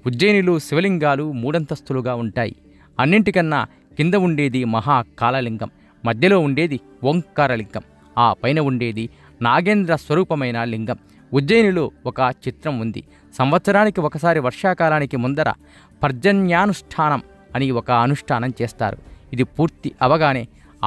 ఉజ్జయినిలో శివలింగాలు మూడంతస్తులుగా ఉంటాయి. అన్నింటికన్నా కింద ఉండేది మహాకాళలింగం, మధ్యలో ఉండేది ఓంకారలింగం, ఆ పైన ఉండేది నాగేంద్ర స్వరూపమైన లింగం. ఉజ్జయినిలో ఒక చిత్రం ఉంది. సంవత్సరానికి ఒకసారి వర్షాకాలానికి ముందర పర్జన్యానుష్ఠానం అని ఒక అనుష్ఠానం చేస్తారు. ఇది పూర్తి అవగానే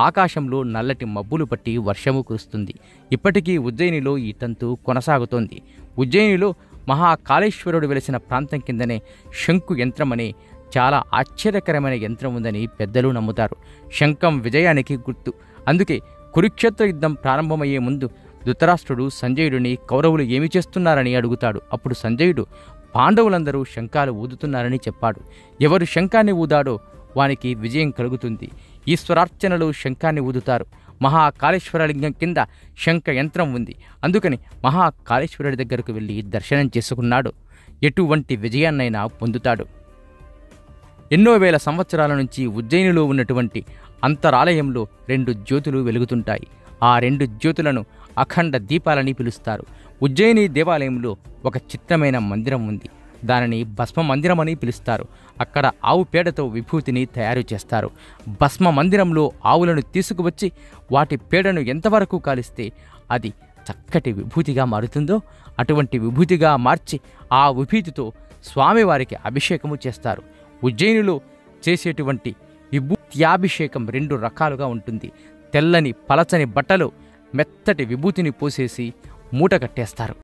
ఆకాశంలో నల్లటి మబ్బులు పట్టి వర్షము కురుస్తుంది. ఇప్పటికీ ఉజ్జయినిలో ఈ తంతు కొనసాగుతోంది. ఉజ్జయినిలో మహాకాళేశ్వరుడు వెలిసిన ప్రాంతం కిందనే శంకు యంత్రం అనే చాలా ఆశ్చర్యకరమైన యంత్రం ఉందని పెద్దలు నమ్ముతారు. శంఖం విజయానికి గుర్తు. అందుకే కురుక్షేత్ర యుద్ధం ప్రారంభమయ్యే ముందు ధృతరాష్ట్రుడు సంజయుడిని కౌరవులు ఏమి చేస్తున్నారని అడుగుతాడు. అప్పుడు సంజయుడు పాండవులందరూ శంఖాలు ఊదుతున్నారని చెప్పాడు. ఎవరు శంఖాన్ని ఊదాడో వానికి విజయం కలుగుతుంది. ఈశ్వరార్చనలో శంఖాన్ని ఊదుతారు. మహాకాళేశ్వరలింగం కింద శంఖ యంత్రం ఉంది. అందుకని మహాకాళేశ్వరుడి దగ్గరకు వెళ్ళి దర్శనం చేసుకున్నాడు. ఎటువంటి విజయాన్నైనా పొందుతాడు. ఎన్నో వేల సంవత్సరాల నుంచి ఉజ్జయినిలో ఉన్నటువంటి అంతరాలయంలో 2 జ్యోతులు వెలుగుతుంటాయి. ఆ 2 జ్యోతులను అఖండ దీపాలని పిలుస్తారు. ఉజ్జయిని దేవాలయంలో ఒక చిత్రమైన మందిరం ఉంది. దానిని భస్మ మందిరం అని పిలుస్తారు. అక్కడ ఆవు పేడతో విభూతిని తయారు చేస్తారు. భస్మ మందిరంలో ఆవులను తీసుకువచ్చి వాటి పేడను ఎంతవరకు కాలిస్తే అది చక్కటి విభూతిగా మారుతుందో అటువంటి విభూతిగా మార్చి ఆ విభూతితో స్వామివారికి అభిషేకము చేస్తారు. ఉజ్జయినిలో చేసేటువంటి విభూత్యాభిషేకం 2 రకాలుగా ఉంటుంది. తెల్లని పలచని బట్టలో మెత్తటి విభూతిని పోసేసి మూట కట్టేస్తారు.